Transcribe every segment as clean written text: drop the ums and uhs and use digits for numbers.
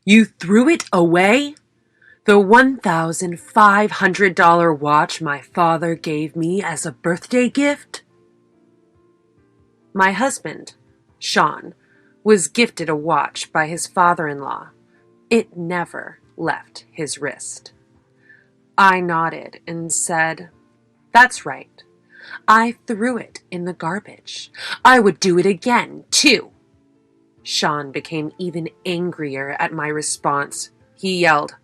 You threw it away? The $1,500 watch my father gave me as a birthday gift? My husband, Sean, was gifted a watch by his father-in-law. It never left his wrist. I nodded and said, "That's right. I threw it in the garbage. I would do it again, too." Sean became even angrier at my response. He yelled,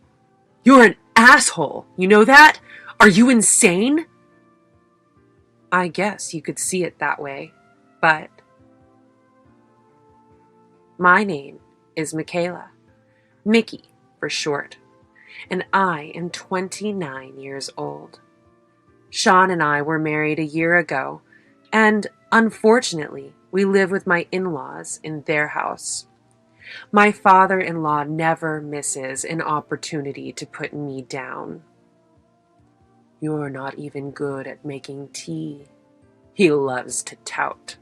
"You're an asshole, you know that? Are you insane?" I guess you could see it that way, but my name is Michaela, Mickey for short, and I am 29 years old. Sean and I were married a year ago, and unfortunately, we live with my in-laws in their house. My father-in-law never misses an opportunity to put me down. "You're not even good at making tea," he loves to tout.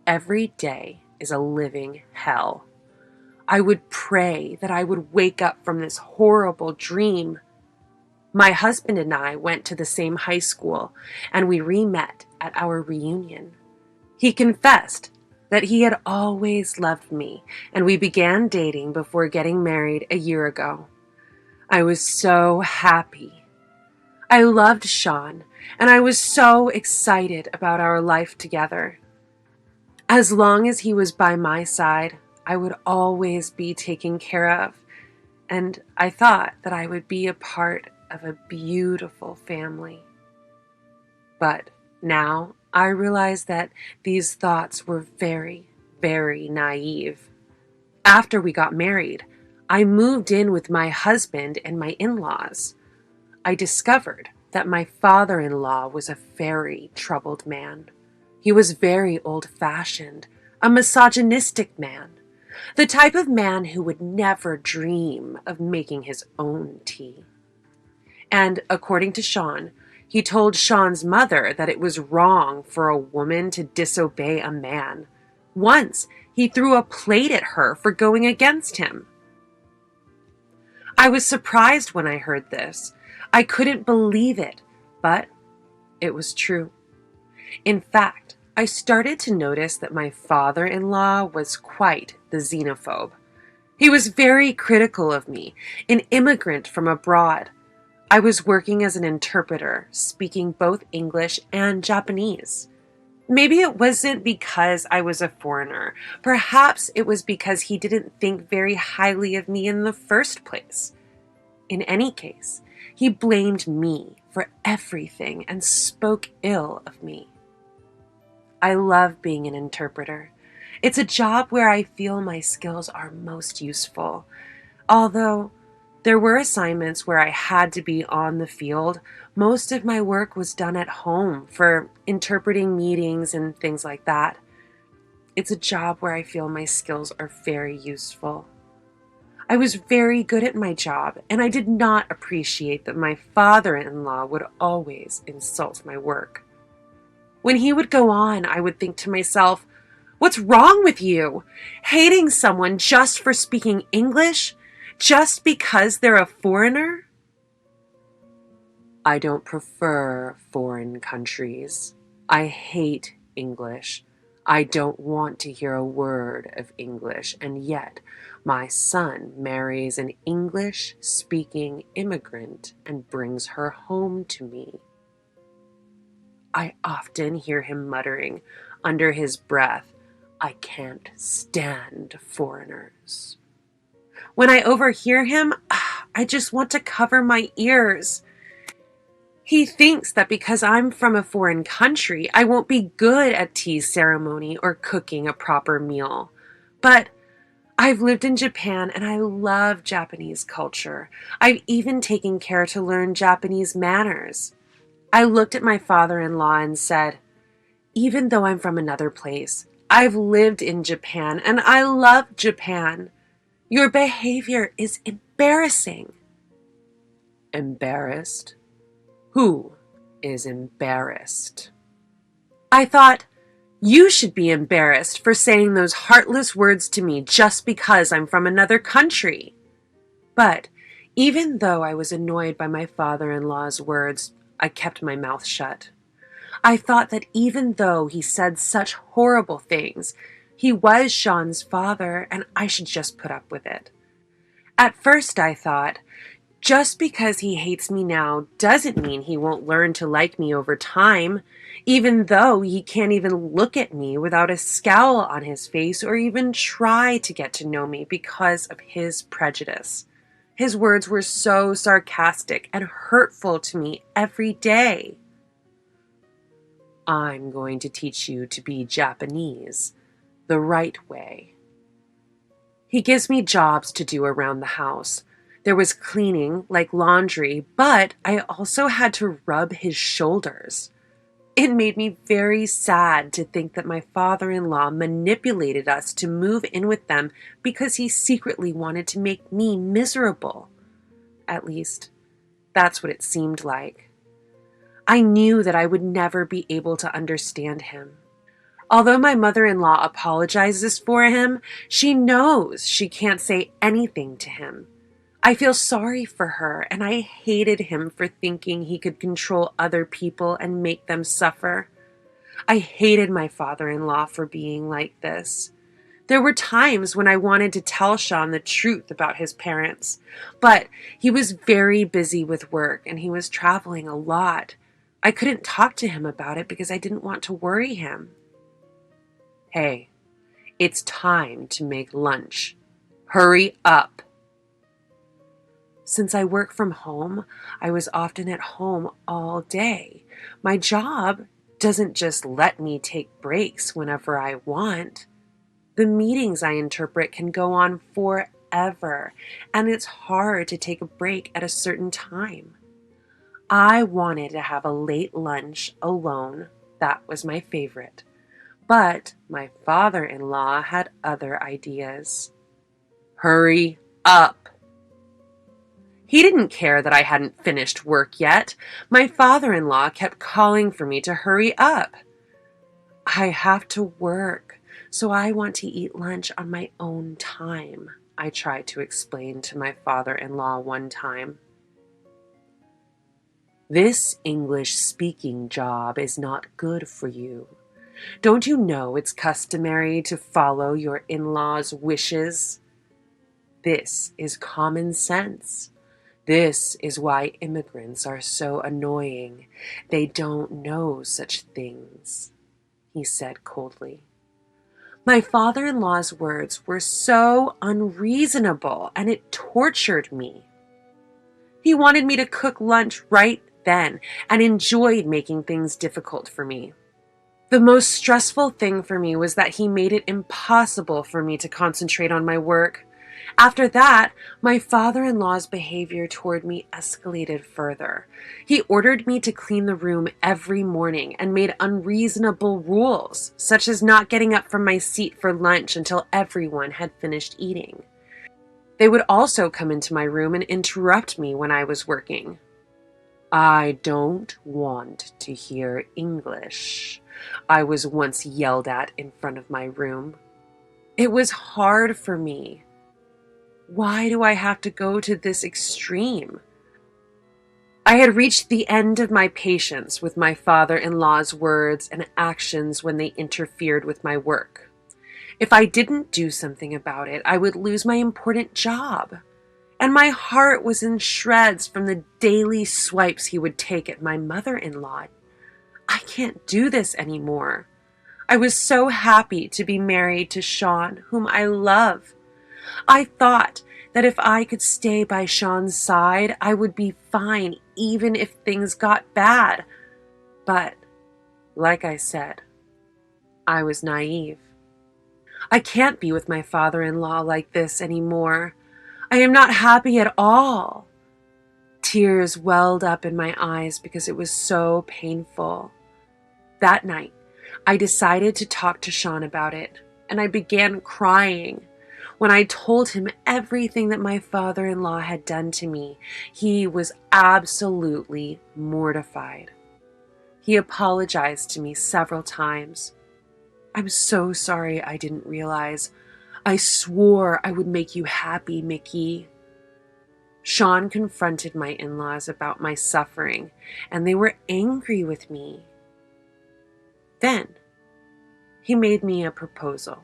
Every day is a living hell. I would pray that I would wake up from this horrible dream. My husband and I went to the same high school, and we re-met at our reunion. He confessed that he had always loved me, and we began dating before getting married a year ago. I was so happy. I loved Sean, and I was so excited about our life together. As long as he was by my side, I would always be taken care of, and I thought that I would be a part of a beautiful family. But now I realize that these thoughts were very, very naive. After we got married, I moved in with my husband and my in-laws. I discovered that my father-in-law was a very troubled man. He was very old-fashioned, a misogynistic man, the type of man who would never dream of making his own tea. And according to Sean, he told Sean's mother that it was wrong for a woman to disobey a man. Once, he threw a plate at her for going against him. I was surprised when I heard this. I couldn't believe it, but it was true. In fact, I started to notice that my father-in-law was quite the xenophobe. He was very critical of me, an immigrant from abroad. I was working as an interpreter, speaking both English and Japanese. Maybe it wasn't because I was a foreigner. Perhaps it was because he didn't think very highly of me in the first place. In any case, he blamed me for everything and spoke ill of me. I love being an interpreter. It's a job where I feel my skills are most useful. Although there were assignments where I had to be on the field, most of my work was done at home for interpreting meetings and things like that. It's a job where I feel my skills are very useful. I was very good at my job, and I did not appreciate that my father-in-law would always insult my work. When he would go on, I would think to myself, "What's wrong with you? Hating someone just for speaking English? Just because they're a foreigner?" I don't prefer foreign countries. I hate English. I don't want to hear a word of English, and yet my son marries an English-speaking immigrant and brings her home to me. I often hear him muttering under his breath, "I can't stand foreigners." When I overhear him, I just want to cover my ears. He thinks that because I'm from a foreign country, I won't be good at tea ceremony or cooking a proper meal. But I've lived in Japan and I love Japanese culture. I've even taken care to learn Japanese manners. I looked at my father-in-law and said, "Even though I'm from another place, I've lived in Japan and I love Japan. Your behavior is embarrassing." Embarrassed? Who is embarrassed? I thought, you should be embarrassed for saying those heartless words to me just because I'm from another country. But even though I was annoyed by my father-in-law's words, I kept my mouth shut. I thought that even though he said such horrible things, he was Sean's father and I should just put up with it. At first I thought, just because he hates me now doesn't mean he won't learn to like me over time, even though he can't even look at me without a scowl on his face or even try to get to know me because of his prejudice. His words were so sarcastic and hurtful to me every day. I'm going to teach you to be Japanese the right way. He gives me jobs to do around the house. There was cleaning, like laundry, but I also had to rub his shoulders. It made me very sad to think that my father-in-law manipulated us to move in with them because he secretly wanted to make me miserable. At least, that's what it seemed like. I knew that I would never be able to understand him. Although my mother-in-law apologizes for him, she knows she can't say anything to him. I feel sorry for her, and I hated him for thinking he could control other people and make them suffer. I hated my father-in-law for being like this. There were times when I wanted to tell Sean the truth about his parents, but he was very busy with work and he was traveling a lot. I couldn't talk to him about it because I didn't want to worry him. Hey, it's time to make lunch. Hurry up. Since I work from home, I was often at home all day. My job doesn't just let me take breaks whenever I want. The meetings I interpret can go on forever, and it's hard to take a break at a certain time. I wanted to have a late lunch alone. That was my favorite. But my father-in-law had other ideas. Hurry up. He didn't care that I hadn't finished work yet. My father-in-law kept calling for me to hurry up. I have to work, so I want to eat lunch on my own time, I tried to explain to my father-in-law one time. This English-speaking job is not good for you. Don't you know it's customary to follow your in-laws' wishes? This is common sense. This is why immigrants are so annoying. They don't know such things, he said coldly. My father-in-law's words were so unreasonable, and it tortured me. He wanted me to cook lunch right then and enjoyed making things difficult for me. The most stressful thing for me was that he made it impossible for me to concentrate on my work. After that, my father-in-law's behavior toward me escalated further. He ordered me to clean the room every morning and made unreasonable rules, such as not getting up from my seat for lunch until everyone had finished eating. They would also come into my room and interrupt me when I was working. I don't want to hear English, I was once yelled at in front of my room. It was hard for me. Why do I have to go to this extreme? I had reached the end of my patience with my father-in-law's words and actions when they interfered with my work. If I didn't do something about it, I would lose my important job. And my heart was in shreds from the daily swipes he would take at my mother-in-law. I can't do this anymore. I was so happy to be married to Sean, whom I love. I thought that if I could stay by Sean's side, I would be fine even if things got bad. But, like I said, I was naive. I can't be with my father-in-law like this anymore. I am not happy at all. Tears welled up in my eyes because it was so painful. That night, I decided to talk to Sean about it, and I began crying. When I told him everything that my father-in-law had done to me, he was absolutely mortified. He apologized to me several times. I'm so sorry I didn't realize. I swore I would make you happy, Mickey. Sean confronted my in-laws about my suffering, and they were angry with me. Then, he made me a proposal.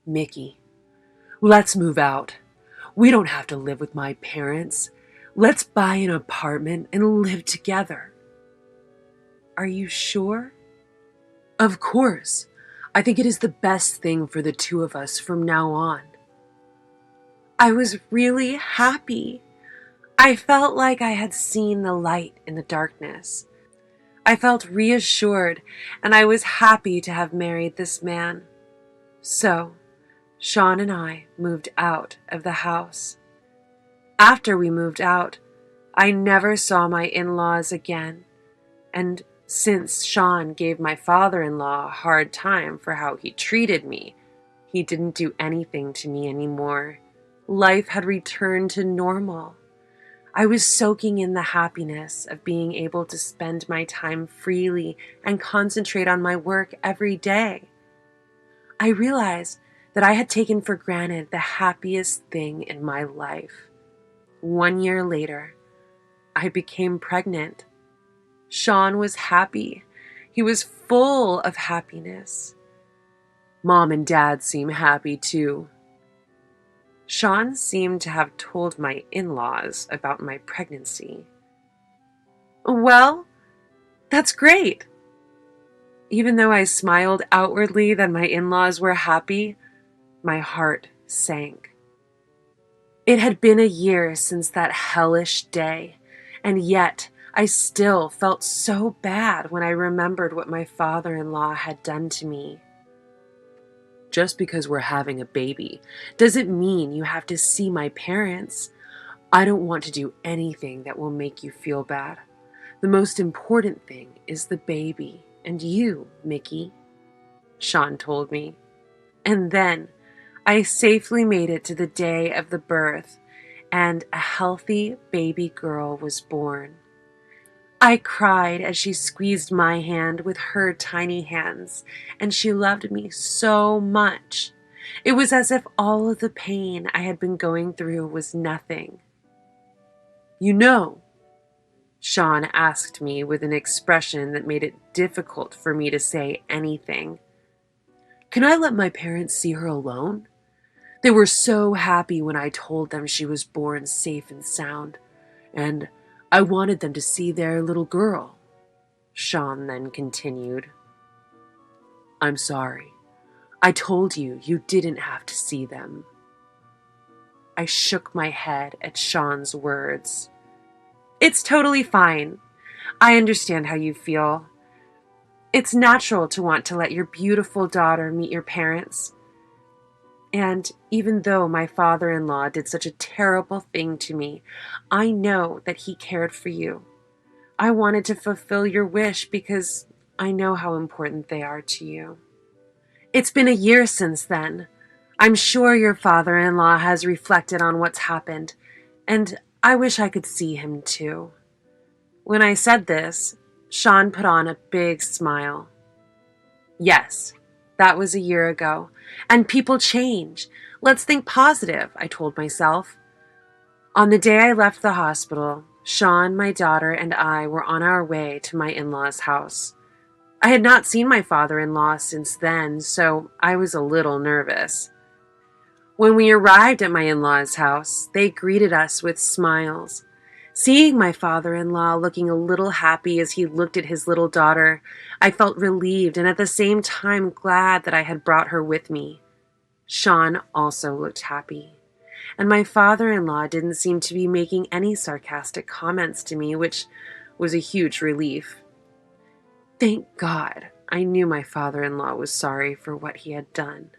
"Mickey, let's move out. We don't have to live with my parents. Let's buy an apartment and live together." "Are you sure?" "Of course. I think it is the best thing for the two of us from now on." I was really happy. I felt like I had seen the light in the darkness. I felt reassured, and I was happy to have married this man. So, Sean and I moved out of the house. After we moved out, I never saw my in-laws again, and since Sean gave my father-in-law a hard time for how he treated me, he didn't do anything to me anymore. Life had returned to normal. I was soaking in the happiness of being able to spend my time freely and concentrate on my work every day. I realized that I had taken for granted the happiest thing in my life. 1 year later, I became pregnant. Sean was happy. He was full of happiness. Mom and Dad seem happy too. Sean seemed to have told my in-laws about my pregnancy. "Well, that's great." Even though I smiled outwardly that my in-laws were happy, my heart sank. It had been a year since that hellish day, and yet I still felt so bad when I remembered what my father-in-law had done to me. "Just because we're having a baby doesn't mean you have to see my parents. I don't want to do anything that will make you feel bad. The most important thing is the baby and you, Mickey," Sean told me. And then I safely made it to the day of the birth, and a healthy baby girl was born. I cried as she squeezed my hand with her tiny hands, and she loved me so much. It was as if all of the pain I had been going through was nothing. "You know," Sean asked me with an expression that made it difficult for me to say anything, "can I let my parents see her alone? They were so happy when I told them she was born safe and sound, and I wanted them to see their little girl." Sean then continued, "I'm sorry. I told you you didn't have to see them." I shook my head at Sean's words. "It's totally fine. I understand how you feel. It's natural to want to let your beautiful daughter meet your parents. And even though my father-in-law did such a terrible thing to me, I know that he cared for you. I wanted to fulfill your wish because I know how important they are to you. It's been a year since then. I'm sure your father-in-law has reflected on what's happened, and I wish I could see him too." When I said this, Sean put on a big smile. "Yes, that was a year ago, and people change. Let's think positive," I told myself. On the day I left the hospital, Sean, my daughter, and I were on our way to my in-laws' house. I had not seen my father-in-law since then, so I was a little nervous. When we arrived at my in-laws' house, they greeted us with smiles. Seeing my father-in-law looking a little happy as he looked at his little daughter, I felt relieved and at the same time glad that I had brought her with me. Sean also looked happy, and my father-in-law didn't seem to be making any sarcastic comments to me, which was a huge relief. Thank God, I knew my father-in-law was sorry for what he had done.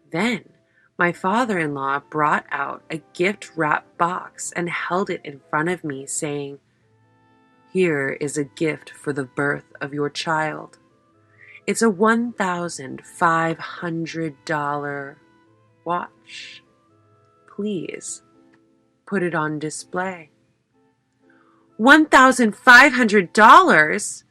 Then, my father-in-law brought out a gift-wrapped box and held it in front of me, saying, "Here is a gift for the birth of your child. It's a $1,500 watch. Please put it on display." $1,500?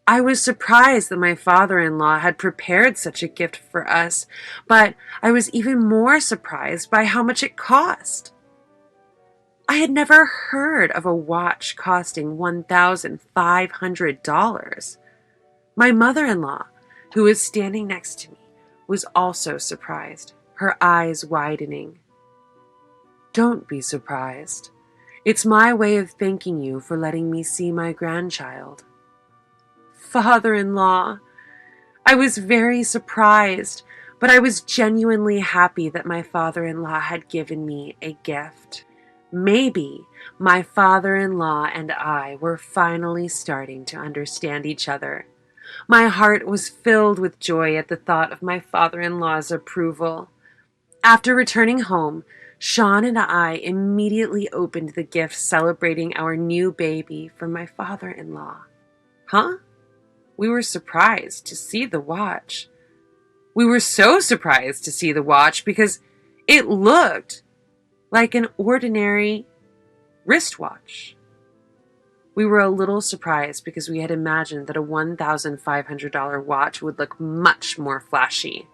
I was surprised that my father-in-law had prepared such a gift for us, but I was even more surprised by how much it cost. I had never heard of a watch costing $1,500. My mother-in-law, who was standing next to me, was also surprised, her eyes widening. "Don't be surprised. It's my way of thanking you for letting me see my grandchild." Father-in-law! I was very surprised, but I was genuinely happy that my father-in-law had given me a gift. Maybe my father-in-law and I were finally starting to understand each other. My heart was filled with joy at the thought of my father-in-law's approval. After returning home, Sean and I immediately opened the gift celebrating our new baby from my father-in-law. Huh? We were surprised to see the watch. We were so surprised to see the watch because it looked like an ordinary wristwatch. We were a little surprised because we had imagined that a $1,500 watch would look much more flashy.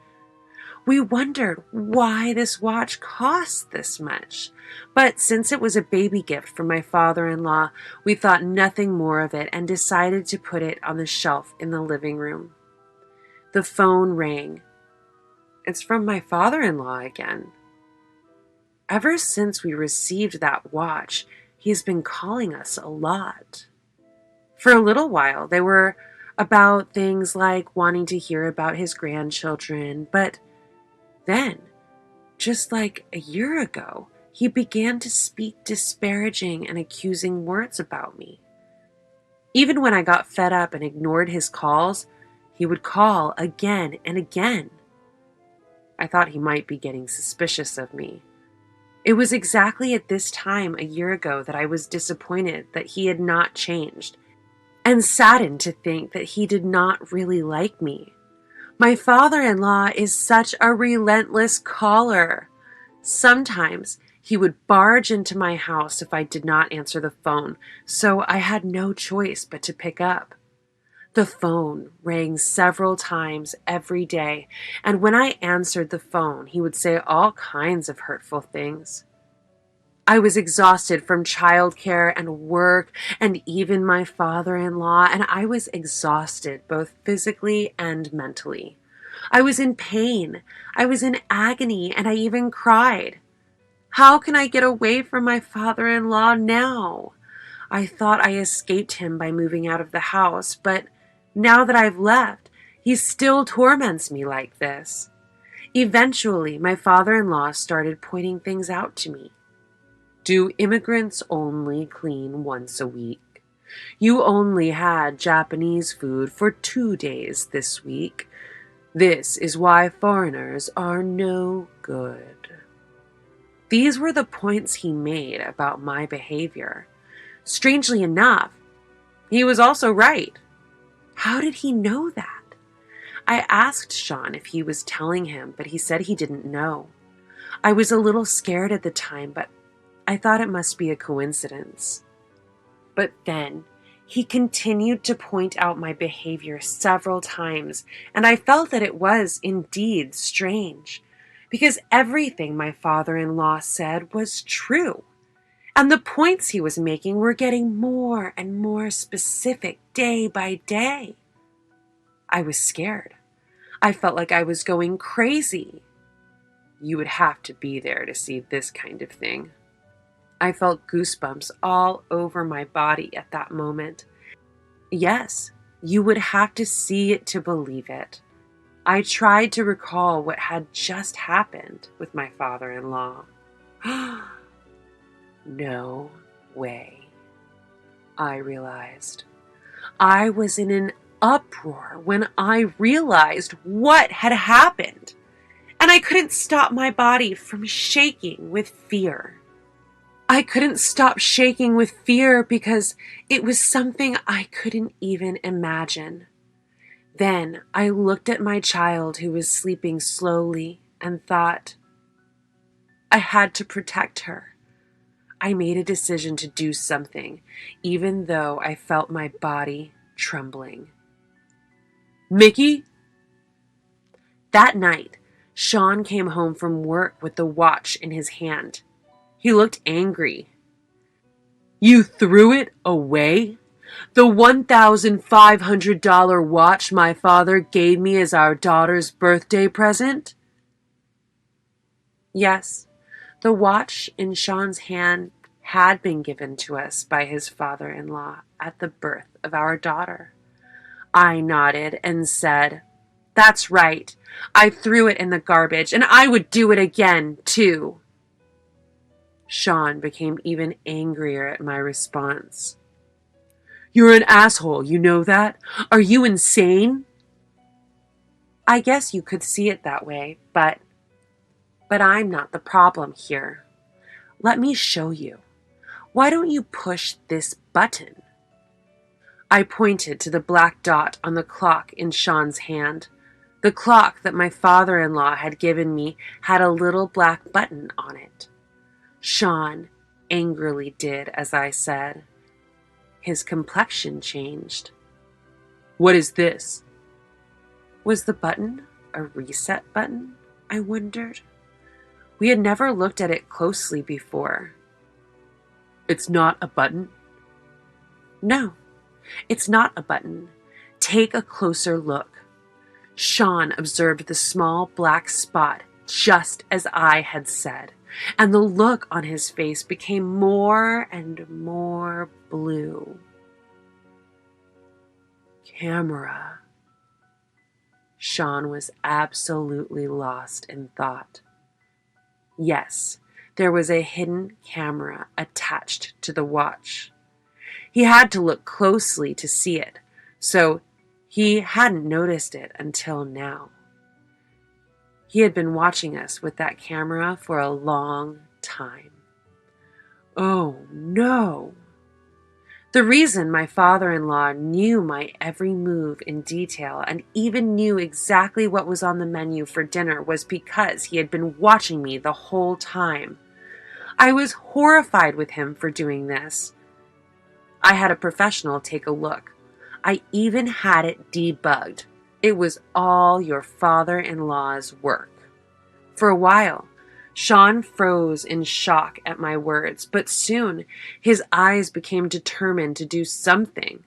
We wondered why this watch cost this much, but since it was a baby gift from my father-in-law, we thought nothing more of it and decided to put it on the shelf in the living room. The phone rang. It's from my father-in-law again. Ever since we received that watch, he's been calling us a lot. For a little while, they were about things like wanting to hear about his grandchildren, but then, just like a year ago, he began to speak disparaging and accusing words about me. Even when I got fed up and ignored his calls, he would call again and again. I thought he might be getting suspicious of me. It was exactly at this time a year ago that I was disappointed that he had not changed, and saddened to think that he did not really like me. My father-in-law is such a relentless caller. Sometimes he would barge into my house if I did not answer the phone, so I had no choice but to pick up. The phone rang several times every day, and when I answered the phone, he would say all kinds of hurtful things. I was exhausted from childcare and work and even my father-in-law, and I was exhausted both physically and mentally. I was in pain, I was in agony, and I even cried. How can I get away from my father-in-law now? I thought I escaped him by moving out of the house, but now that I've left, he still torments me like this. Eventually, my father-in-law started pointing things out to me. Do immigrants only clean once a week? You only had Japanese food for 2 days this week. This is why foreigners are no good. These were the points he made about my behavior. Strangely enough, he was also right. How did he know that? I asked Sean if he was telling him, but he said he didn't know. I was a little scared at the time, but I thought it must be a coincidence. But then he continued to point out my behavior several times, and I felt that it was indeed strange, because everything my father-in-law said was true, and the points he was making were getting more and more specific day by day. I was scared. I felt like I was going crazy. You would have to be there to see this kind of thing. I felt goosebumps all over my body at that moment. Yes, you would have to see it to believe it. I tried to recall what had just happened with my father-in-law. No way, I realized. I was in an uproar when I realized what had happened, and I couldn't stop my body from shaking with fear. I couldn't stop shaking with fear because it was something I couldn't even imagine. Then I looked at my child who was sleeping slowly and thought, I had to protect her. I made a decision to do something, even though I felt my body trembling. Mickey? That night, Sean came home from work with the watch in his hand. He looked angry. You threw it away? The $1,500 watch my father gave me as our daughter's birthday present? Yes, the watch in Sean's hand had been given to us by his father-in-law at the birth of our daughter. I nodded and said, That's right. I threw it in the garbage, and I would do it again, too. Sean became even angrier at my response. You're an asshole, you know that? Are you insane? I guess you could see it that way, but I'm not the problem here. Let me show you. Why don't you push this button? I pointed to the black dot on the clock in Sean's hand. The clock that my father-in-law had given me had a little black button on it. Sean angrily did as I said. His complexion changed. What is this? Was the button a reset button? I wondered. We had never looked at it closely before. It's not a button? No, it's not a button. Take a closer look. Sean observed the small black spot just as I had said, and the look on his face became more and more blue. Camera. Sean was absolutely lost in thought. Yes, there was a hidden camera attached to the watch. He had to look closely to see it, so he hadn't noticed it until now. He had been watching us with that camera for a long time. Oh, no! The reason my father-in-law knew my every move in detail and even knew exactly what was on the menu for dinner was because he had been watching me the whole time. I was horrified with him for doing this. I had a professional take a look. I even had it debugged. It was all your father-in-law's work. For a while, Sean froze in shock at my words, but soon his eyes became determined to do something.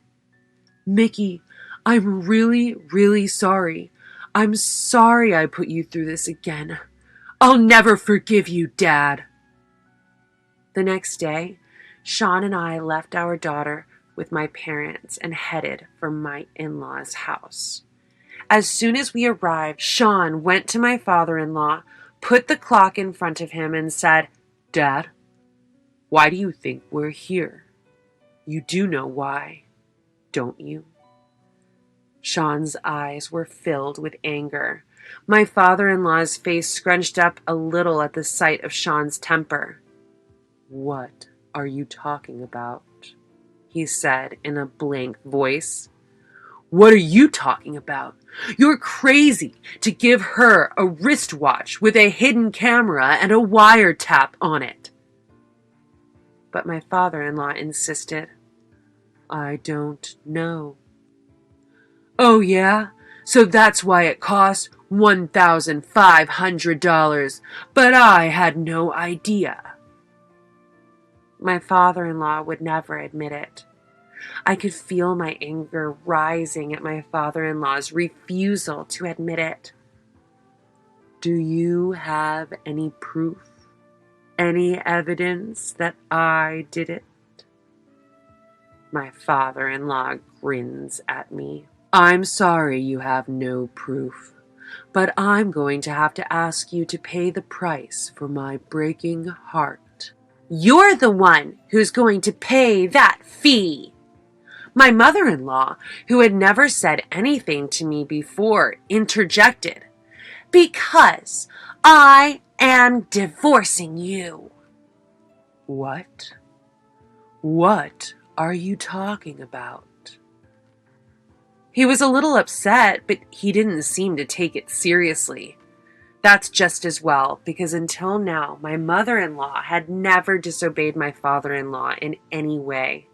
Mickey, I'm really, really sorry. I'm sorry I put you through this again. I'll never forgive you, Dad. The next day, Sean and I left our daughter with my parents and headed for my in-laws' house. As soon as we arrived, Sean went to my father-in-law, put the clock in front of him, and said, Dad, why do you think we're here? You do know why, don't you? Sean's eyes were filled with anger. My father-in-law's face scrunched up a little at the sight of Sean's temper. What are you talking about? He said in a blank voice. What are you talking about? You're crazy to give her a wristwatch with a hidden camera and a wiretap on it. But my father-in-law insisted. I don't know. Oh, yeah? So that's why it cost $1,500, but I had no idea. My father-in-law would never admit it. I could feel my anger rising at my father-in-law's refusal to admit it. Do you have any proof? Any evidence that I did it? My father-in-law grins at me. I'm sorry you have no proof, but I'm going to have to ask you to pay the price for my breaking heart. You're the one who's going to pay that fee. My mother-in-law, who had never said anything to me before, interjected. Because I am divorcing you. What? What are you talking about? He was a little upset, but he didn't seem to take it seriously. That's just as well, because until now, my mother-in-law had never disobeyed my father-in-law in any way.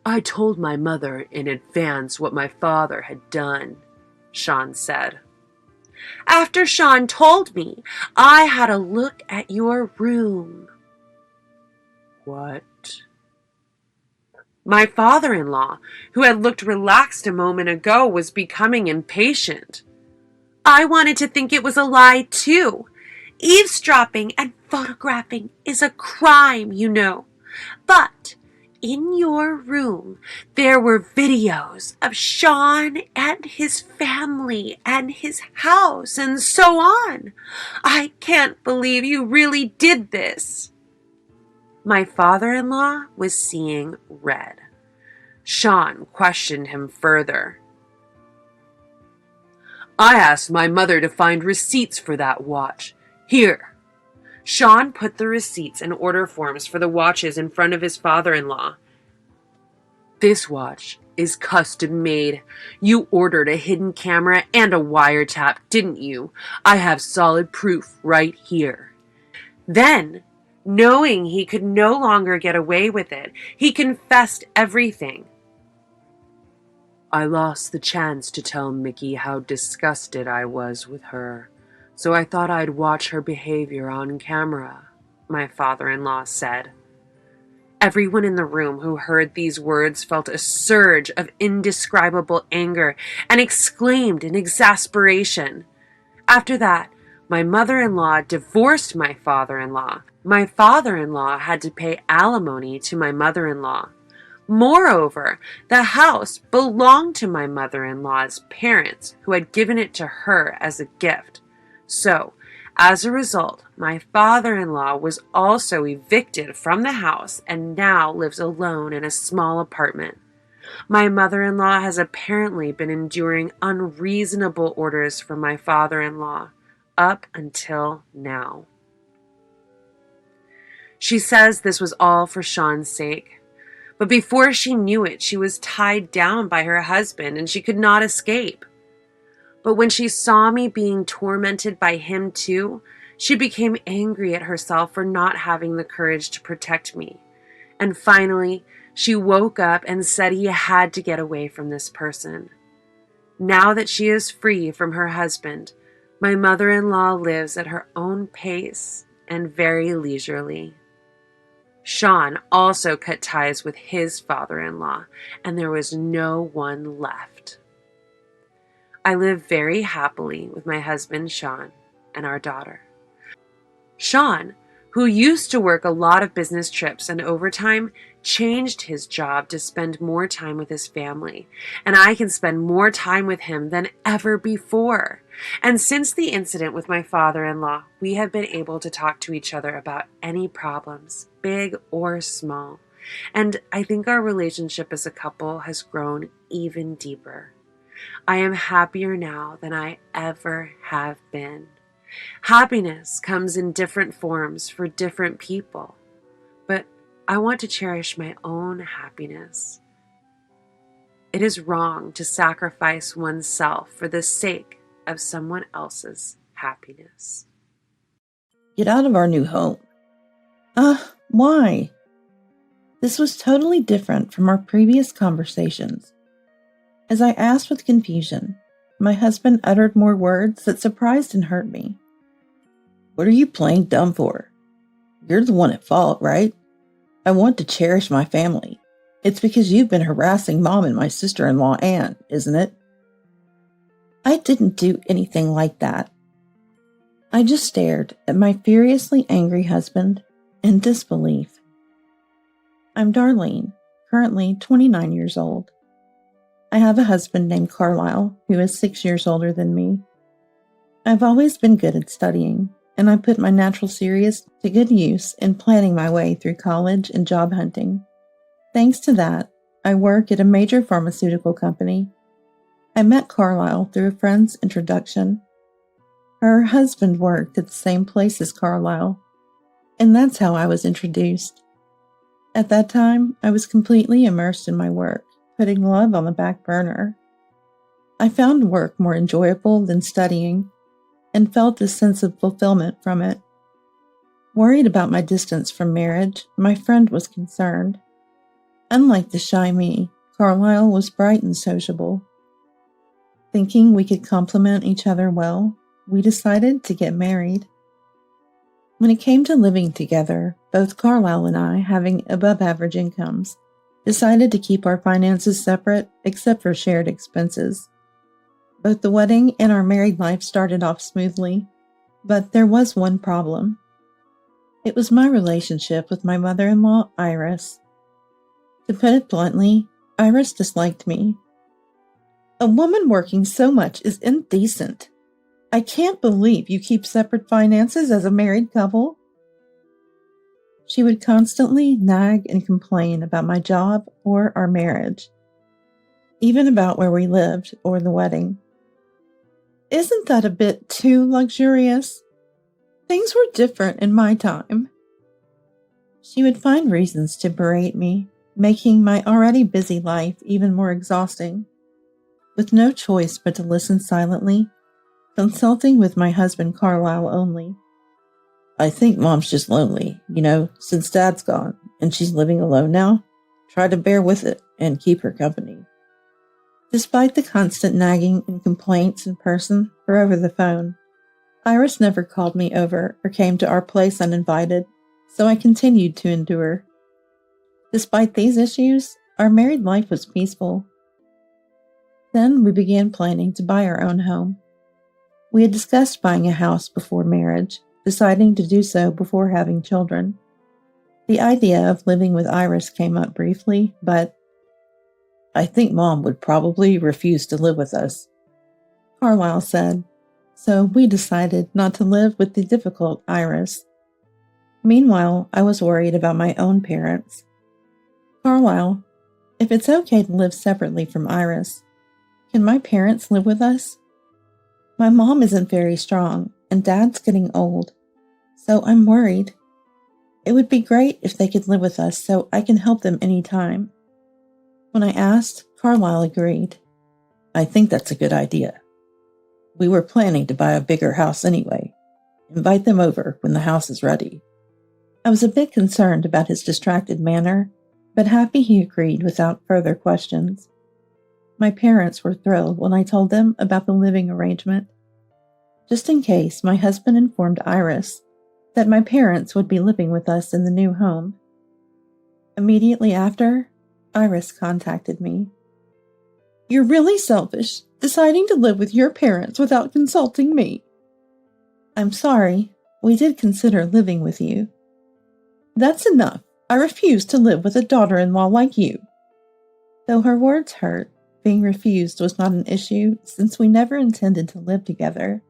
I told my mother in advance what my father had done, Sean said. After Sean told me, I had a look at your room. What? My father-in-law, who had looked relaxed a moment ago, was becoming impatient. I wanted to think it was a lie, too. Eavesdropping and photographing is a crime, you know. But in your room, there were videos of Sean and his family and his house and so on. I can't believe you really did this. My father-in-law was seeing red. Sean questioned him further. I asked my mother to find receipts for that watch. Here. Sean put the receipts and order forms for the watches in front of his father-in-law. This watch is custom made. You ordered a hidden camera and a wiretap, didn't you? I have solid proof right here. Then, knowing he could no longer get away with it, he confessed everything. I lost the chance to tell Mickey how disgusted I was with her, so I thought I'd watch her behavior on camera, my father-in-law said. Everyone in the room who heard these words felt a surge of indescribable anger and exclaimed in exasperation. After that, my mother-in-law divorced my father-in-law. My father-in-law had to pay alimony to my mother-in-law. Moreover, the house belonged to my mother-in-law's parents, who had given it to her as a gift. So, as a result, my father-in-law was also evicted from the house and now lives alone in a small apartment. My mother-in-law has apparently been enduring unreasonable orders from my father-in-law up until now. She says this was all for Sean's sake. But before she knew it, she was tied down by her husband and she could not escape. But when she saw me being tormented by him too, she became angry at herself for not having the courage to protect me. And finally, she woke up and said he had to get away from this person. Now that she is free from her husband, my mother-in-law lives at her own pace and very leisurely. Sean also cut ties with his father-in-law, and there was no one left. I live very happily with my husband, Sean, and our daughter. Sean, who used to work a lot of business trips and overtime, changed his job to spend more time with his family, and I can spend more time with him than ever before. And since the incident with my father-in-law, we have been able to talk to each other about any problems, big or small. And I think our relationship as a couple has grown even deeper. I am happier now than I ever have been. Happiness comes in different forms for different people, but I want to cherish my own happiness. It is wrong to sacrifice oneself for the sake of someone else's happiness. Get out of our new home. Why? This was totally different from our previous conversations. As I asked with confusion, my husband uttered more words that surprised and hurt me. What are you playing dumb for? You're the one at fault, right? I want to cherish my family. It's because you've been harassing Mom and my sister-in-law, Anne, isn't it? I didn't do anything like that. I just stared at my furiously angry husband in disbelief. I'm Darlene, currently 29 years old. I have a husband named Carlisle, who is 6 years older than me. I've always been good at studying, and I put my natural serious to good use in planning my way through college and job hunting. Thanks to that, I work at a major pharmaceutical company. I met Carlisle through a friend's introduction. Her husband worked at the same place as Carlisle, and that's how I was introduced. At that time, I was completely immersed in my work, putting love on the back burner. I found work more enjoyable than studying, and felt a sense of fulfillment from it. Worried about my distance from marriage, my friend was concerned. Unlike the shy me, Carlisle was bright and sociable. Thinking we could complement each other well, we decided to get married. When it came to living together, both Carlisle and I, having above-average incomes, decided to keep our finances separate except for shared expenses. Both the wedding and our married life started off smoothly, but there was one problem. It was my relationship with my mother-in-law, Iris. To put it bluntly, Iris disliked me. A woman working so much is indecent. I can't believe you keep separate finances as a married couple. She would constantly nag and complain about my job or our marriage, even about where we lived or the wedding. Isn't that a bit too luxurious? Things were different in my time. She would find reasons to berate me, making my already busy life even more exhausting. With no choice but to listen silently, consulting with my husband Carlisle only. I think Mom's just lonely, since Dad's gone and she's living alone now. Try to bear with it and keep her company. Despite the constant nagging and complaints in person or over the phone, Iris never called me over or came to our place uninvited, so I continued to endure. Despite these issues, our married life was peaceful. Then we began planning to buy our own home. We had discussed buying a house before marriage, deciding to do so before having children. The idea of living with Iris came up briefly, but I think Mom would probably refuse to live with us, Carlisle said, so we decided not to live with the difficult Iris. Meanwhile, I was worried about my own parents. Carlisle, if it's okay to live separately from Iris, can my parents live with us? My mom isn't very strong, and Dad's getting old, so I'm worried. It would be great if they could live with us so I can help them anytime. When I asked, Carlisle agreed. I think that's a good idea. We were planning to buy a bigger house anyway. Invite them over when the house is ready. I was a bit concerned about his distracted manner, but happy he agreed without further questions. My parents were thrilled when I told them about the living arrangement. Just in case, my husband informed Iris that my parents would be living with us in the new home. Immediately after, Iris contacted me. You're really selfish, deciding to live with your parents without consulting me. I'm sorry, we did consider living with you. That's enough. I refuse to live with a daughter-in-law like you. Though her words hurt, being refused was not an issue since we never intended to live together.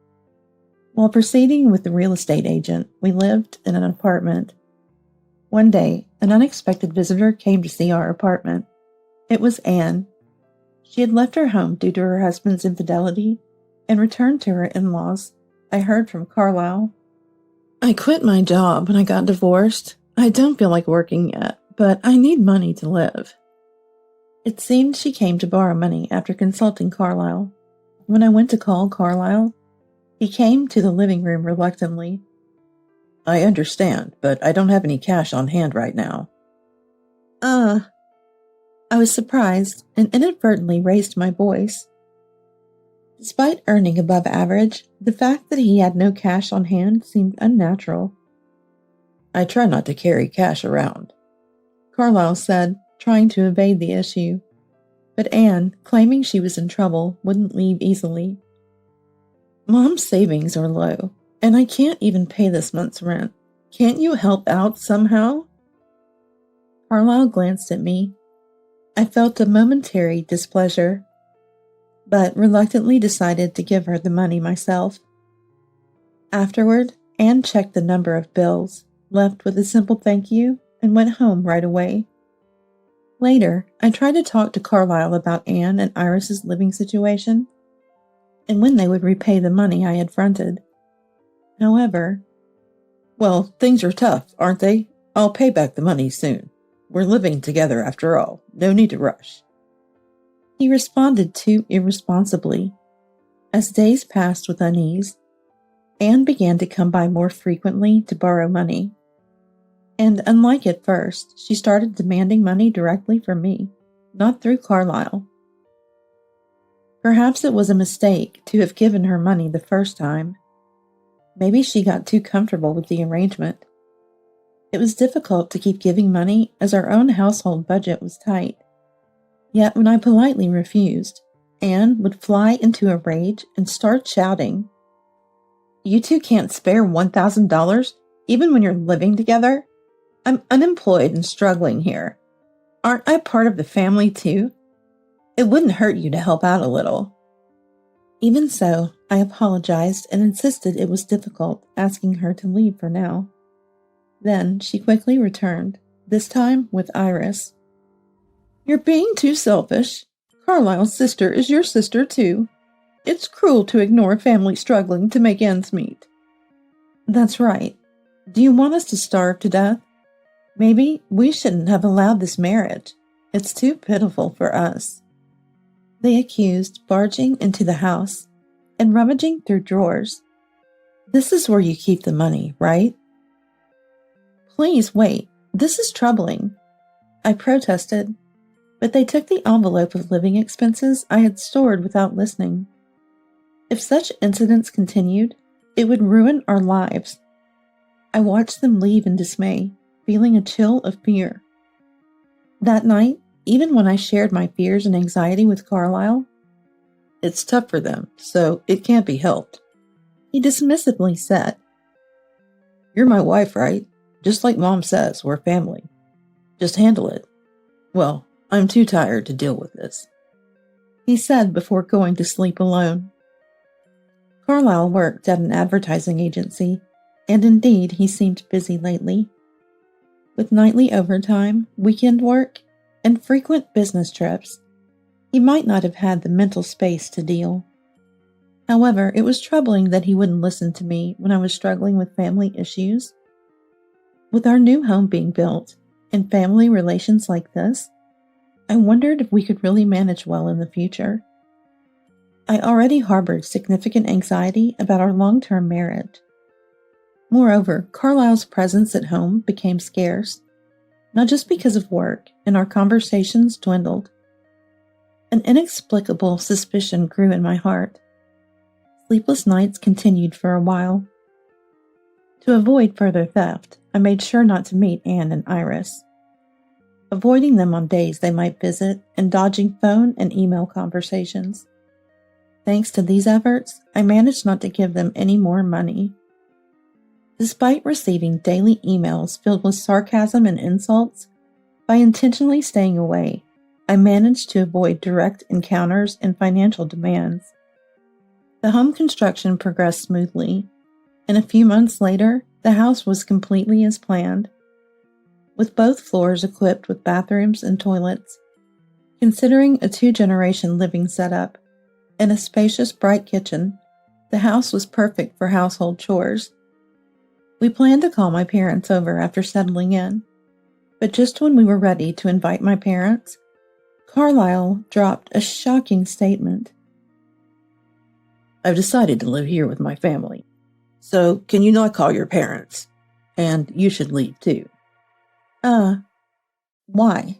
While proceeding with the real estate agent, we lived in an apartment. One day, an unexpected visitor came to see our apartment. It was Anne. She had left her home due to her husband's infidelity and returned to her in-laws. I heard from Carlisle. I quit my job when I got divorced. I don't feel like working yet, but I need money to live. It seemed she came to borrow money after consulting Carlisle. When I went to call Carlisle, he came to the living room reluctantly. I understand, but I don't have any cash on hand right now. I was surprised and inadvertently raised my voice. Despite earning above average, the fact that he had no cash on hand seemed unnatural. I try not to carry cash around, Carlisle said, trying to evade the issue. But Anne, claiming she was in trouble, wouldn't leave easily. Mom's savings are low, and I can't even pay this month's rent. Can't you help out somehow? Carlisle glanced at me. I felt a momentary displeasure, but reluctantly decided to give her the money myself. Afterward, Anne checked the number of bills, left with a simple thank you, and went home right away. Later, I tried to talk to Carlisle about Anne and Iris's living situation, and when they would repay the money I had fronted. However, well, things are tough, aren't they? I'll pay back the money soon. We're living together after all. No need to rush. He responded too irresponsibly. As days passed with unease, Anne began to come by more frequently to borrow money. And unlike at first, she started demanding money directly from me, not through Carlisle. Perhaps it was a mistake to have given her money the first time. Maybe she got too comfortable with the arrangement. It was difficult to keep giving money as our own household budget was tight. Yet when I politely refused, Anne would fly into a rage and start shouting, "You two can't spare $1,000 even when you're living together? I'm unemployed and struggling here. Aren't I part of the family too? It wouldn't hurt you to help out a little." Even so, I apologized and insisted it was difficult asking her to leave for now. Then she quickly returned, this time with Iris. "You're being too selfish. Carlisle's sister is your sister too. It's cruel to ignore a family struggling to make ends meet." "That's right. Do you want us to starve to death? Maybe we shouldn't have allowed this marriage. It's too pitiful for us." They accused, barging into the house and rummaging through drawers. "This is where you keep the money, right?" "Please wait. This is troubling," I protested, but they took the envelope of living expenses I had stored without listening. If such incidents continued, it would ruin our lives. I watched them leave in dismay, feeling a chill of fear. That night, even when I shared my fears and anxiety with Carlisle, "It's tough for them, so it can't be helped," he dismissively said. "You're my wife, right? Just like Mom says, we're family. Just handle it. Well, I'm too tired to deal with this," he said before going to sleep alone. Carlisle worked at an advertising agency, and indeed he seemed busy lately. With nightly overtime, weekend work, and frequent business trips, he might not have had the mental space to deal. However, it was troubling that he wouldn't listen to me when I was struggling with family issues. With our new home being built and family relations like this, I wondered if we could really manage well in the future. I already harbored significant anxiety about our long-term marriage. Moreover, Carlisle's presence at home became scarce, not just because of work, and our conversations dwindled. An inexplicable suspicion grew in my heart. Sleepless nights continued for a while. To avoid further theft, I made sure not to meet Anne and Iris, avoiding them on days they might visit and dodging phone and email conversations. Thanks to these efforts, I managed not to give them any more money. Despite receiving daily emails filled with sarcasm and insults, by intentionally staying away, I managed to avoid direct encounters and financial demands. The home construction progressed smoothly, and a few months later, the house was completely as planned, with both floors equipped with bathrooms and toilets. Considering a 2-generation living setup and a spacious, bright kitchen, the house was perfect for household chores. We planned to call my parents over after settling in, but just when we were ready to invite my parents, Carlisle dropped a shocking statement. "I've decided to live here with my family, so can you not call your parents? And you should leave too." Why?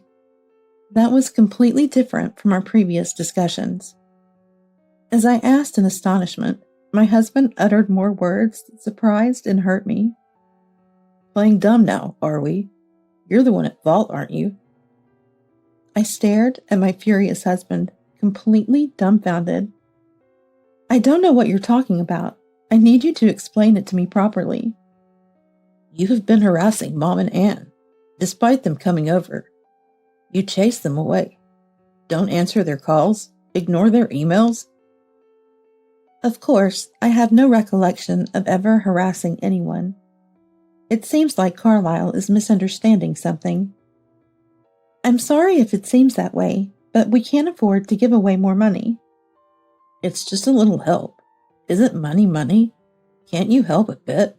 That was completely different from our previous discussions. As I asked in astonishment, my husband uttered more words that surprised and hurt me. "Playing dumb now, are we? You're the one at fault, aren't you?" I stared at my furious husband, completely dumbfounded. "I don't know what you're talking about. I need you to explain it to me properly." "You have been harassing Mom and Anne, despite them coming over. You chase them away. Don't answer their calls, ignore their emails." Of course, I have no recollection of ever harassing anyone. It seems like Carlisle is misunderstanding something. "I'm sorry if it seems that way, but we can't afford to give away more money." "It's just a little help. Isn't money money? Can't you help a bit?"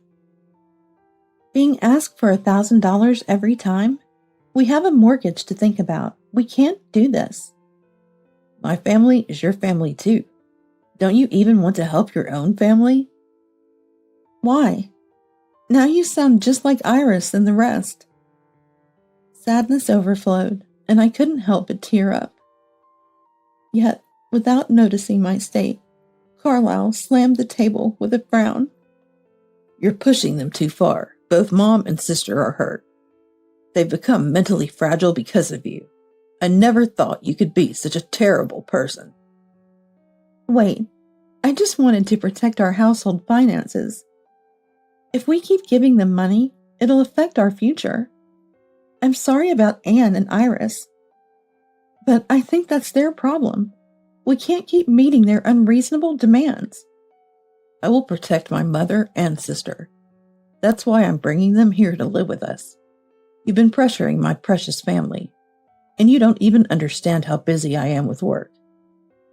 Being asked for $1,000 every time? We have a mortgage to think about. We can't do this. "My family is your family too. Don't you even want to help your own family?" "Why? Now you sound just like Iris and the rest. Sadness overflowed, and I couldn't help but tear up. Yet, without noticing my state, Carlisle slammed the table with a frown. You're pushing them too far. Both mom and sister are hurt. They've become mentally fragile because of you. I never thought you could be such a terrible person. Wait, I just wanted to protect our household finances. If we keep giving them money, it'll affect our future. I'm sorry about Anne and Iris, but I think that's their problem. We can't keep meeting their unreasonable demands. I will protect my mother and sister. That's why I'm bringing them here to live with us. You've been pressuring my precious family, and you don't even understand how busy I am with work.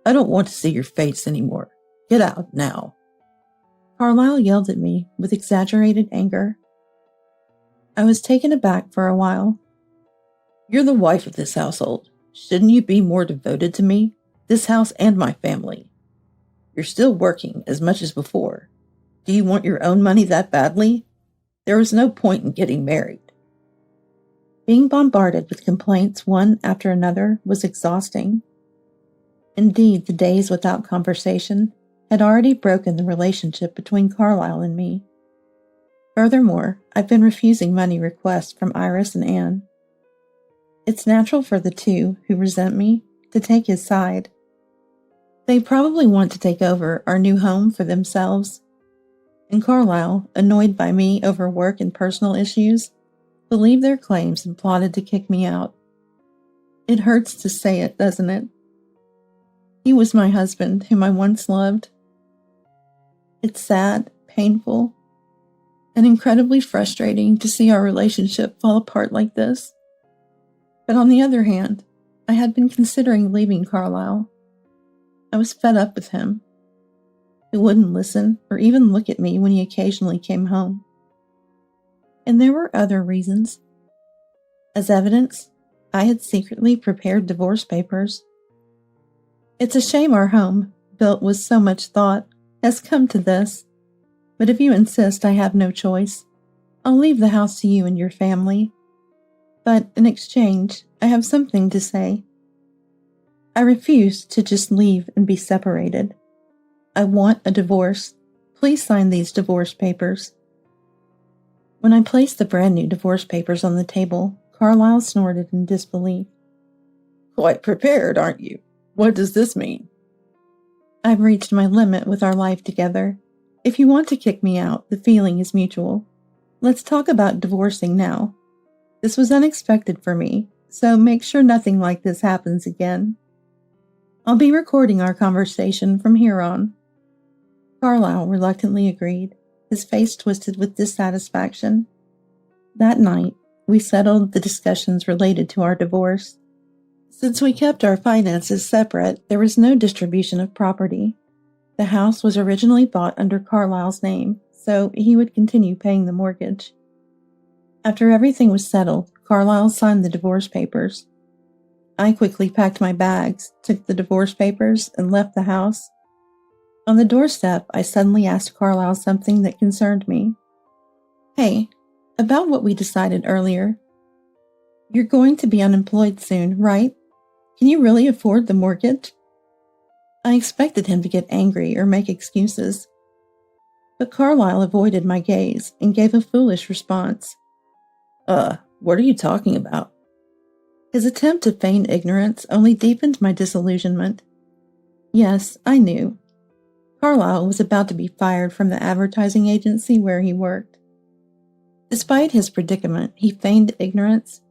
I don't want to see your face anymore. Get out now. Carlisle yelled at me with exaggerated anger. I was taken aback for a while. You're the wife of this household. Shouldn't you be more devoted to me, this house, and my family? You're still working as much as before. Do you want your own money that badly? There is no point in getting married. Being bombarded with complaints one after another was exhausting. Indeed, the days without conversation had already broken the relationship between Carlisle and me. Furthermore, I've been refusing money requests from Iris and Anne. It's natural for the two who resent me to take his side. They probably want to take over our new home for themselves. And Carlisle, annoyed by me over work and personal issues, believed their claims and plotted to kick me out. It hurts to say it, doesn't it? He was my husband, whom I once loved. It's sad, painful, and incredibly frustrating to see our relationship fall apart like this. But on the other hand, I had been considering leaving Carlisle. I was fed up with him. He wouldn't listen or even look at me when he occasionally came home. And there were other reasons. As evidence, I had secretly prepared divorce papers. It's a shame our home, built with so much thought, has come to this. But if you insist I have no choice, I'll leave the house to you and your family. But in exchange, I have something to say. I refuse to just leave and be separated. I want a divorce. Please sign these divorce papers. When I placed the brand new divorce papers on the table, Carlisle snorted in disbelief. Quite prepared, aren't you? What does this mean? I've reached my limit with our life together. If you want to kick me out, the feeling is mutual. Let's talk about divorcing now. This was unexpected for me, so make sure nothing like this happens again. I'll be recording our conversation from here on. Carlisle reluctantly agreed, his face twisted with dissatisfaction. That night, we settled the discussions related to our divorce. Since we kept our finances separate, there was no distribution of property. The house was originally bought under Carlisle's name, so he would continue paying the mortgage. After everything was settled, Carlisle signed the divorce papers. I quickly packed my bags, took the divorce papers, and left the house. On the doorstep, I suddenly asked Carlisle something that concerned me. Hey, about what we decided earlier. You're going to be unemployed soon, right? Can you really afford the mortgage? I expected him to get angry or make excuses. But Carlisle avoided my gaze and gave a foolish response. What are you talking about? His attempt to feign ignorance only deepened my disillusionment. Yes, I knew. Carlisle was about to be fired from the advertising agency where he worked. Despite his predicament, he feigned ignorance.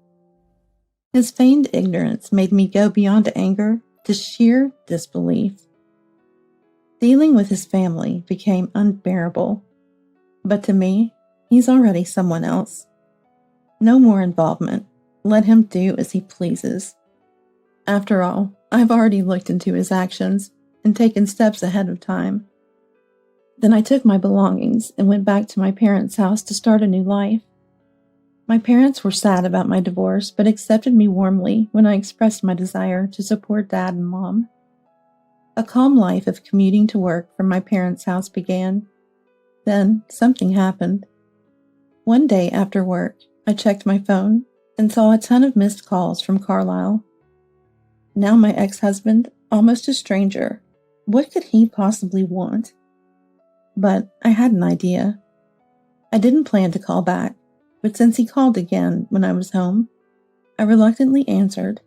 His feigned ignorance made me go beyond anger to sheer disbelief. Dealing with his family became unbearable. But to me, he's already someone else. No more involvement. Let him do as he pleases. After all, I've already looked into his actions and taken steps ahead of time. Then I took my belongings and went back to my parents' house to start a new life. My parents were sad about my divorce, but accepted me warmly when I expressed my desire to support Dad and Mom. A calm life of commuting to work from my parents' house began. Then something happened. One day after work, I checked my phone, and saw a ton of missed calls from Carlisle. Now my ex-husband, almost a stranger. What could he possibly want? But I had an idea. I didn't plan to call back, but since he called again when I was home, I reluctantly answered.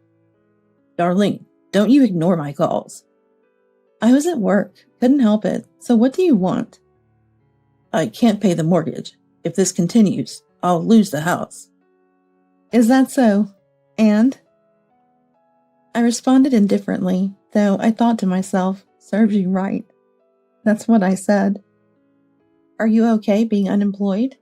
Darlene, don't you ignore my calls. I was at work, couldn't help it, so what do you want? I can't pay the mortgage. If this continues, I'll lose the house. Is that so? And? I responded indifferently, though I thought to myself, serves you right. That's what I said. Are you okay being unemployed?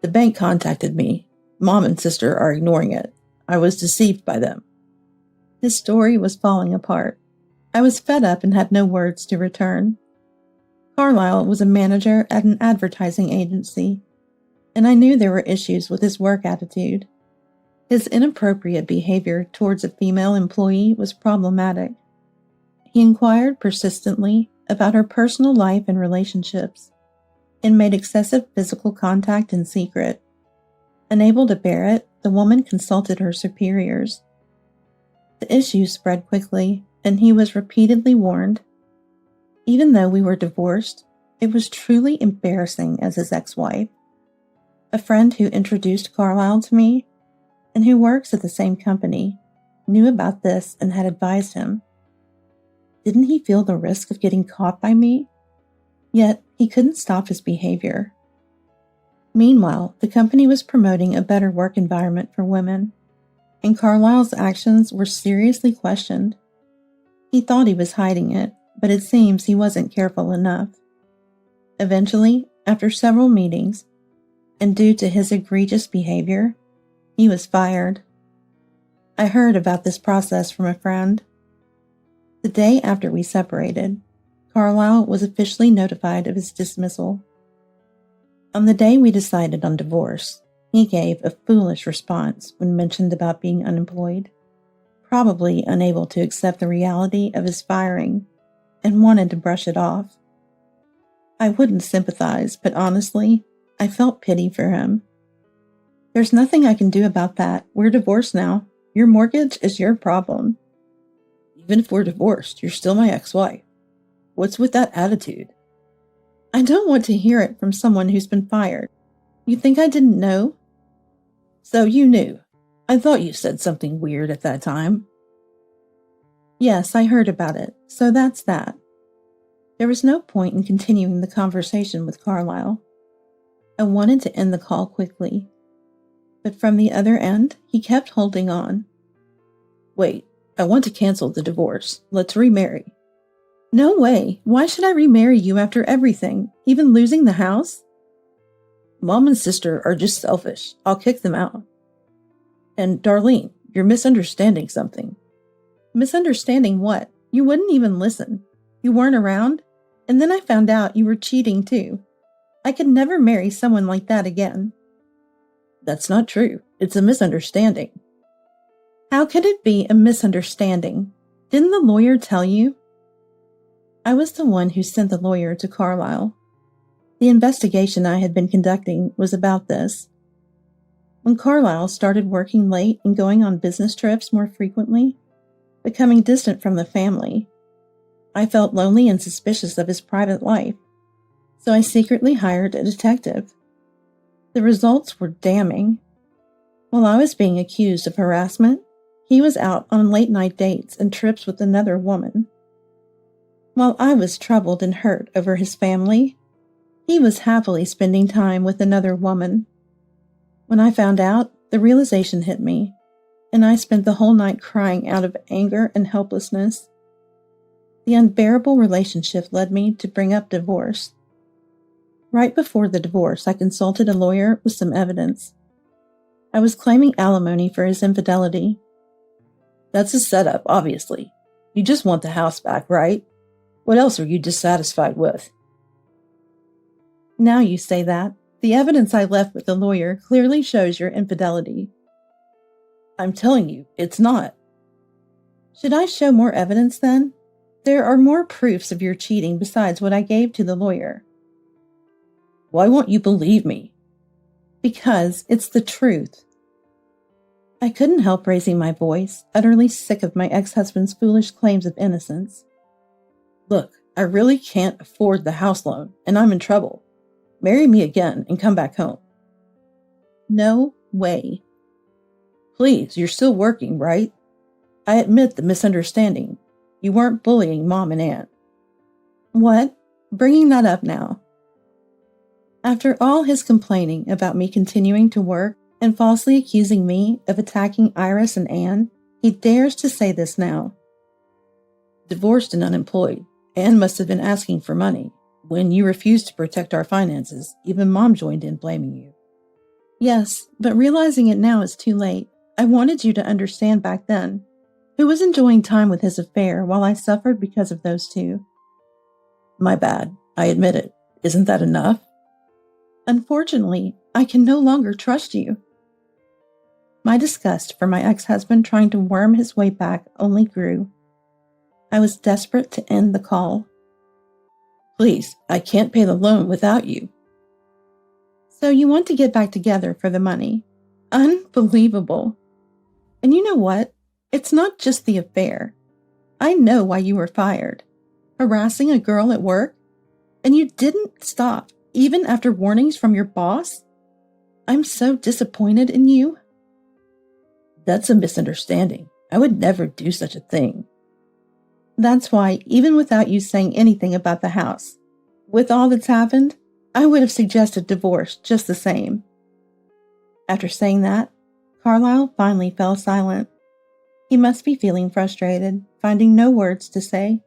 The bank contacted me. Mom and sister are ignoring it. I was deceived by them. His story was falling apart. I was fed up and had no words to return. Carlisle was a manager at an advertising agency, and I knew there were issues with his work attitude. His inappropriate behavior towards a female employee was problematic. He inquired persistently about her personal life and relationships, and made excessive physical contact in secret. Unable to bear it, the woman consulted her superiors. The issue spread quickly, and he was repeatedly warned. Even though we were divorced, it was truly embarrassing as his ex-wife. A friend who introduced Carlisle to me, and who works at the same company, knew about this and had advised him. Didn't he feel the risk of getting caught by me? Yet, he couldn't stop his behavior. Meanwhile, the company was promoting a better work environment for women, and Carlisle's actions were seriously questioned. He thought he was hiding it, but it seems he wasn't careful enough. Eventually, after several meetings, and due to his egregious behavior, he was fired. I heard about this process from a friend. The day after we separated, Carlisle was officially notified of his dismissal. On the day we decided on divorce, he gave a foolish response when mentioned about being unemployed, probably unable to accept the reality of his firing, and wanted to brush it off. I wouldn't sympathize, but honestly, I felt pity for him. There's nothing I can do about that. We're divorced now. Your mortgage is your problem. Even if we're divorced, you're still my ex-wife. What's with that attitude? I don't want to hear it from someone who's been fired. You think I didn't know? So you knew. I thought you said something weird at that time. Yes, I heard about it, so that's that. There was no point in continuing the conversation with Carlisle. I wanted to end the call quickly, but from the other end, he kept holding on. Wait, I want to cancel the divorce. Let's remarry. No way. Why should I remarry you after everything, even losing the house? Mom and sister are just selfish. I'll kick them out. And Darlene, you're misunderstanding something. Misunderstanding what? You wouldn't even listen. You weren't around, and then I found out you were cheating too. I could never marry someone like that again. That's not true. It's a misunderstanding. How could it be a misunderstanding? Didn't the lawyer tell you? I was the one who sent the lawyer to Carlisle. The investigation I had been conducting was about this. When Carlisle started working late and going on business trips more frequently, becoming distant from the family, I felt lonely and suspicious of his private life, so I secretly hired a detective. The results were damning. While I was being accused of harassment, he was out on late-night dates and trips with another woman. While I was troubled and hurt over his family, he was happily spending time with another woman. When I found out, the realization hit me, and I spent the whole night crying out of anger and helplessness. The unbearable relationship led me to bring up divorce. Right before the divorce, I consulted a lawyer with some evidence. I was claiming alimony for his infidelity. That's a setup, obviously. You just want the house back, right? What else are you dissatisfied with? Now you say that. The evidence I left with the lawyer clearly shows your infidelity. I'm telling you, it's not. Should I show more evidence then? There are more proofs of your cheating besides what I gave to the lawyer. Why won't you believe me? Because it's the truth. I couldn't help raising my voice, utterly sick of my ex-husband's foolish claims of innocence. Look, I really can't afford the house loan, and I'm in trouble. Marry me again and come back home. No way. Please, you're still working, right? I admit the misunderstanding. You weren't bullying Mom and Aunt. What? Bringing that up now. After all his complaining about me continuing to work and falsely accusing me of attacking Iris and Anne, he dares to say this now. Divorced and unemployed, Anne must have been asking for money. When you refused to protect our finances, even Mom joined in blaming you. Yes, but realizing it now is too late. I wanted you to understand back then. Who was enjoying time with his affair while I suffered because of those two? My bad. I admit it. Isn't that enough? Unfortunately, I can no longer trust you. My disgust for my ex-husband trying to worm his way back only grew. I was desperate to end the call. Please, I can't pay the loan without you. So you want to get back together for the money? Unbelievable. And you know what? It's not just the affair. I know why you were fired. Harassing a girl at work? And you didn't stop, even after warnings from your boss? I'm so disappointed in you. That's a misunderstanding. I would never do such a thing. That's why, even without you saying anything about the house, with all that's happened, I would have suggested divorce just the same. After saying that, Carlisle finally fell silent. He must be feeling frustrated, finding no words to say.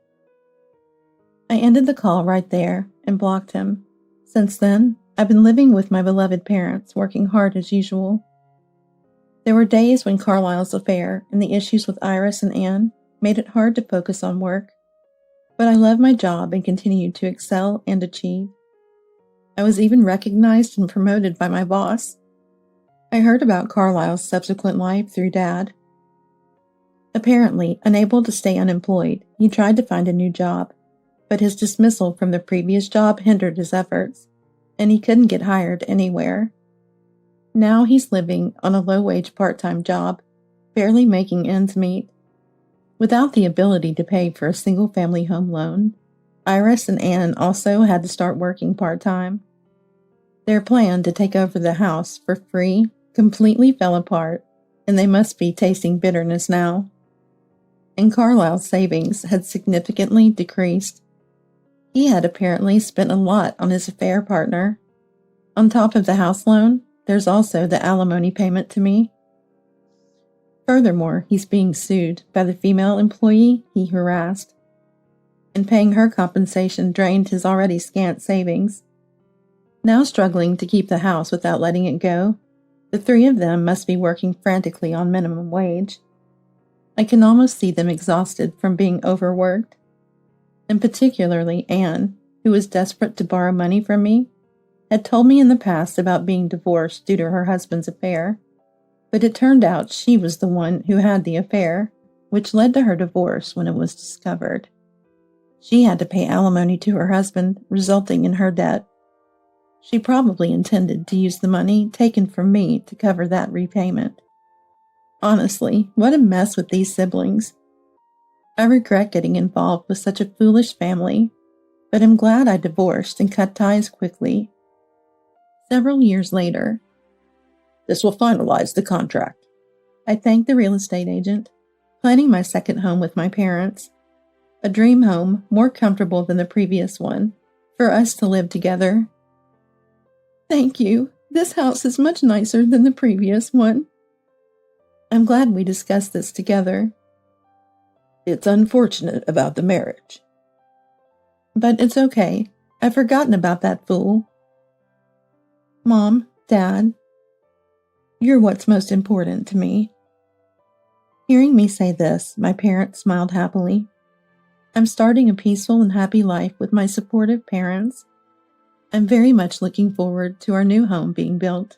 I ended the call right there and blocked him. Since then, I've been living with my beloved parents, working hard as usual. There were days when Carlisle's affair and the issues with Iris and Anne made it hard to focus on work, but I love my job and continued to excel and achieve. I was even recognized and promoted by my boss. I heard about Carlisle's subsequent life through Dad. Apparently, unable to stay unemployed, he tried to find a new job, but his dismissal from the previous job hindered his efforts, and he couldn't get hired anywhere. Now he's living on a low-wage part-time job, barely making ends meet. Without the ability to pay for a single-family home loan, Iris and Anne also had to start working part-time. Their plan to take over the house for free completely fell apart, and they must be tasting bitterness now. And Carlisle's savings had significantly decreased. He had apparently spent a lot on his affair partner. On top of the house loan, there's also the alimony payment to me. Furthermore, he's being sued by the female employee he harassed, and paying her compensation drained his already scant savings. Now struggling to keep the house without letting it go, the three of them must be working frantically on minimum wage. I can almost see them exhausted from being overworked, and particularly Anne, who was desperate to borrow money from me, had told me in the past about being divorced due to her husband's affair, but it turned out she was the one who had the affair, which led to her divorce when it was discovered. She had to pay alimony to her husband, resulting in her debt. She probably intended to use the money taken from me to cover that repayment. Honestly, what a mess with these siblings. I regret getting involved with such a foolish family, but am glad I divorced and cut ties quickly. Several years later, this will finalize the contract. I thanked the real estate agent, planning my second home with my parents. A dream home more comfortable than the previous one, for us to live together. Thank you. This house is much nicer than the previous one. I'm glad we discussed this together. It's unfortunate about the marriage. But it's okay. I've forgotten about that fool. Mom, Dad, you're what's most important to me. Hearing me say this, my parents smiled happily. I'm starting a peaceful and happy life with my supportive parents. I'm very much looking forward to our new home being built.